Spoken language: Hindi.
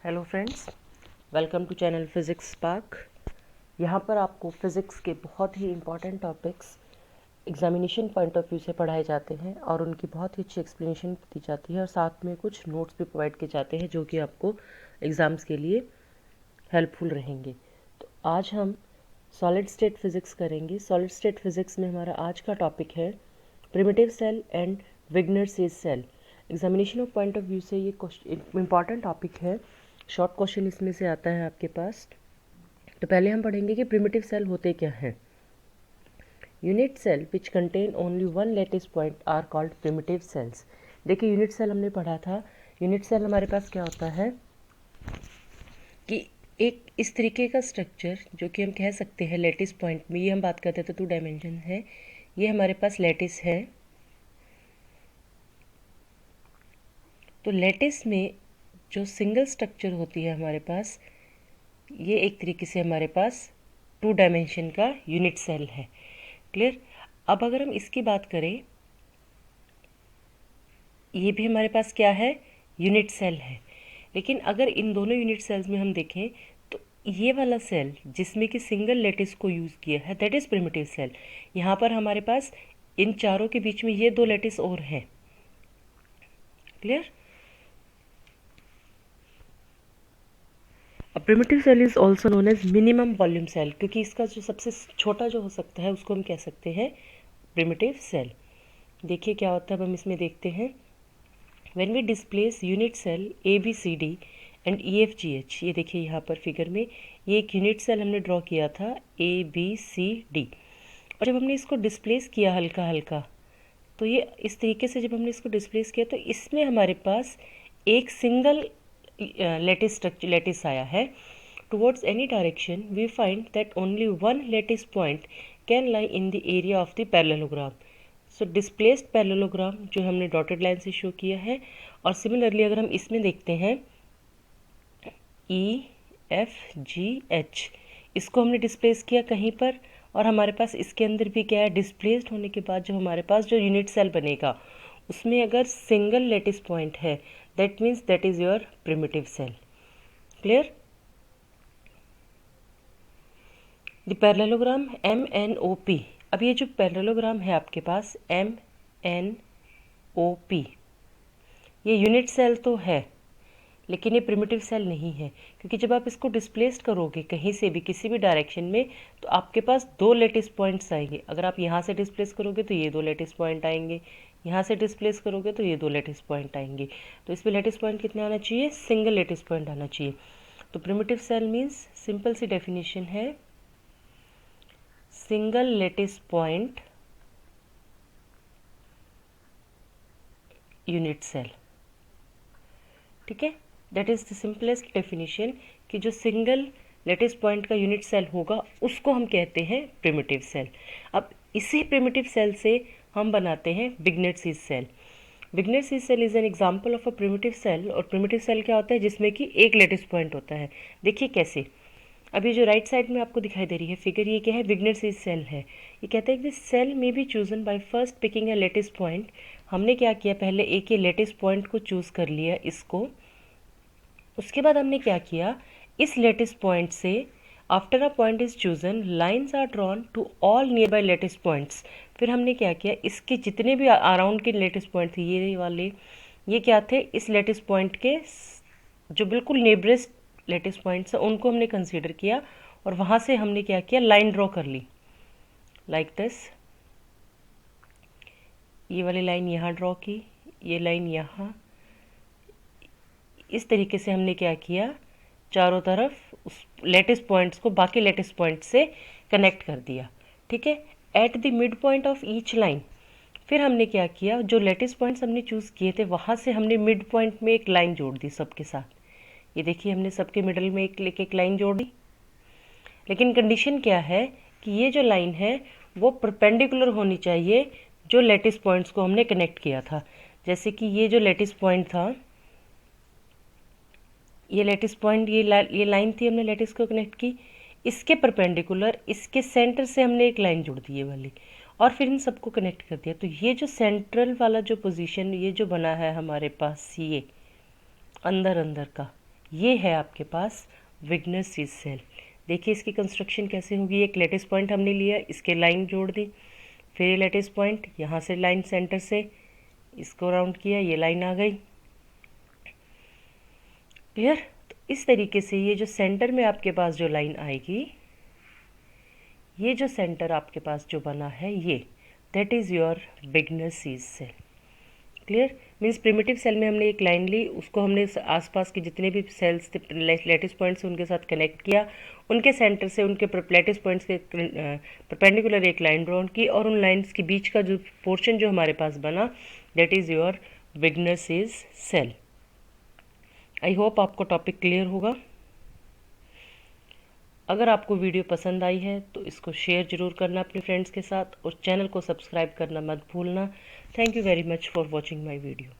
Hello friends, welcome to channel physics spark. यहाँ पर आपको फ़िज़िक्स के बहुत ही important topics examination point of view से पढ़ाए जाते हैं और उनकी बहुत ही अच्छी एक्सप्लेनेशन दी जाती है और साथ में कुछ नोट्स भी प्रोवाइड किए जाते हैं जो कि आपको एग्ज़ाम्स के लिए हेल्पफुल रहेंगे। तो आज हम सॉलिड स्टेट फिज़िक्स करेंगे। सॉलिड स्टेट फिज़िक्स में हमारा आज का टॉपिक है primitive cell and Wigner Seitz cell. Examination of point of view से ये इम्पॉर्टेंट टॉपिक है। शॉर्ट क्वेश्चन इसमें से आता है आपके पास। तो पहले हम पढ़ेंगे कि प्रिमिटिव सेल होते क्या हैं। Unit cell which contain only one lattice point are called primitive cells. देखिए, यूनिट सेल हमने पढ़ा था। यूनिट सेल हमारे पास क्या होता है कि एक इस तरीके का स्ट्रक्चर जो कि हम कह सकते हैं लैटिस पॉइंट में, ये हम बात करते थे 2 डायमेंशन है, ये हमारे पास लैटिस है। तो लैटिस में जो सिंगल स्ट्रक्चर होती है हमारे पास, ये एक तरीके से हमारे पास 2 डायमेंशन का यूनिट सेल है। क्लियर। अब अगर हम इसकी बात करें, ये भी हमारे पास क्या है, यूनिट सेल है। लेकिन अगर इन दोनों यूनिट सेल्स में हम देखें तो ये वाला सेल जिसमें कि सिंगल लैटिस को यूज़ किया है, दैट इज़ प्रिमिटिव सेल। यहाँ पर हमारे पास इन चारों के बीच में ये 2 लैटिस और हैं। Clear. Primitive cell is also known as minimum volume cell, क्योंकि इसका जो सबसे छोटा जो हो सकता है उसको हम कह सकते हैं प्रिमिटिव सेल। देखिए क्या होता है, अब हम इसमें देखते हैं। When we displace unit cell A B C D and E F G H, ये देखिए यहाँ पर फिगर में ये एक यूनिट सेल हमने ड्रॉ किया था ए बी सी डी, और जब हमने इसको डिस्प्लेस किया हल्का हल्का, तो ये इस तरीके से जब हमने इसको डिस्प्लेस किया तो इसमें हमारे पास एक सिंगल लैटिस आया है। Towards any direction we find that only one lattice point can lie in the area of the parallelogram. So displaced parallelogram जो हमने डॉटेड लाइन से शो किया है। और सिमिलरली अगर हम इसमें देखते हैं ई एफ जी एच, इसको हमने डिस्प्लेस किया कहीं पर, और हमारे पास इसके अंदर भी क्या है, डिस्प्लेस्ड होने के बाद जो हमारे पास जो यूनिट सेल बनेगा उसमें अगर सिंगल लैटिस पॉइंट है, that means that is your primitive cell. Clear. The parallelogram M N O P. अब ये जो पैरेललोग्राम है आपके पास एम एन ओ पी, ये यूनिट सेल तो है लेकिन ये प्रिमिटिव सेल नहीं है, क्योंकि जब आप इसको डिस्प्लेस करोगे कहीं से भी किसी भी डायरेक्शन में तो आपके पास 2 लैटिस पॉइंट्स आएंगे। अगर आप यहाँ से डिस्प्लेस करोगे तो ये 2 लैटिस पॉइंट आएंगे, यहाँ से डिस्प्लेस करोगे तो ये 2 लैटिस पॉइंट आएंगे। तो इसमें लैटिस पॉइंट कितने आना चाहिए, सिंगल लैटिस पॉइंट आना चाहिए। तो प्रिमिटिव सेल मीन्स, सिंपल सी डेफिनेशन है, single lattice point unit cell. ठीक है, that is the simplest definition कि जो सिंगल लैटिस पॉइंट का यूनिट सेल होगा उसको हम कहते हैं प्रिमिटिव सेल। अब इसी प्रिमिटिव सेल से हम बनाते हैं Wigner Seitz cell. Wigner Seitz cell is an example of a primitive cell. और प्रिमिटिव सेल क्या होता है, जिसमें कि एक लैटिस पॉइंट होता है। देखिए कैसे, अब ये जो राइट साइड में आपको दिखाई दे रही है फिगर, ये क्या है, विग्नर-सीज सेल है। ये कहता है कि दिस सेल में be chosen by first picking a lattice point. हमने क्या किया, पहले एक ये लैटिस पॉइंट को चूज़ कर लिया इसको। उसके बाद हमने क्या किया, इस लैटिस पॉइंट से after a point is chosen lines are drawn to all nearby lattice points. फिर हमने क्या किया, इसके जितने भी अराउंड के लैटिस पॉइंट थे, ये वाले, ये क्या थे, इस लैटिस पॉइंट के जो बिल्कुल नेबरेस्ट लैटिस पॉइंट्स हैं उनको हमने कंसीडर किया, और वहाँ से हमने क्या किया, लाइन ड्रॉ कर ली लाइक दिस। ये वाली लाइन यहाँ ड्रॉ की, ये लाइन यहाँ, इस तरीके से हमने क्या किया, चारों तरफ उस लैटिस पॉइंट्स को बाकी लैटिस पॉइंट से कनेक्ट कर दिया। ठीक है, at the mid point of each line, फिर हमने क्या किया, जो लैटिस पॉइंट्स हमने चूज़ किए थे वहाँ से हमने मिड पॉइंट में एक लाइन जोड़ दी सबके साथ। ये देखिए, हमने सबके मिडल में एक लाइन जोड़ दी। लेकिन कंडीशन क्या है कि ये जो लाइन है वो परपेंडिकुलर होनी चाहिए जो लैटिस पॉइंट्स को हमने कनेक्ट किया था। जैसे कि ये जो लैटिस पॉइंट था, ये लैटिस पॉइंट, ये लाइन थी, हमने लैटिस को कनेक्ट की, इसके परपेंडिकुलर इसके सेंटर से हमने एक लाइन जोड़ दी ये वाली, और फिर इन सबको कनेक्ट कर दिया। तो ये जो सेंट्रल वाला जो पोजीशन ये जो बना है हमारे पास, ये अंदर अंदर का, ये है आपके पास विग्नर-सीज सेल। देखिए इसकी कंस्ट्रक्शन कैसे होगी। एक लेटिस पॉइंट हमने लिया, इसके लाइन जोड़ दी, फिर ये लेटिस पॉइंट, यहाँ से लाइन सेंटर से इसको राउंड किया, ये लाइन आ गई। क्लियर। तो इस तरीके से ये जो सेंटर में आपके पास जो लाइन आएगी, ये जो सेंटर आपके पास जो बना है, ये that is your Wigner Seitz cell. Clear. Means primitive cell में हमने एक लाइन ली, उसको हमने आसपास के जितने भी सेल्स थे लेटिस पॉइंट्स उनके साथ कनेक्ट किया, उनके सेंटर से उनके लेटिस पॉइंट्स के परपेंडिकुलर एक लाइन ड्रॉ की, और उन लाइंस के बीच का जो पोर्शन जो हमारे पास बना that is your Wigner Seitz cell. I hope आपको टॉपिक क्लियर होगा। अगर आपको वीडियो पसंद आई है तो इसको शेयर ज़रूर करना अपने फ्रेंड्स के साथ, और चैनल को सब्सक्राइब करना मत भूलना। Thank you very much for watching my video.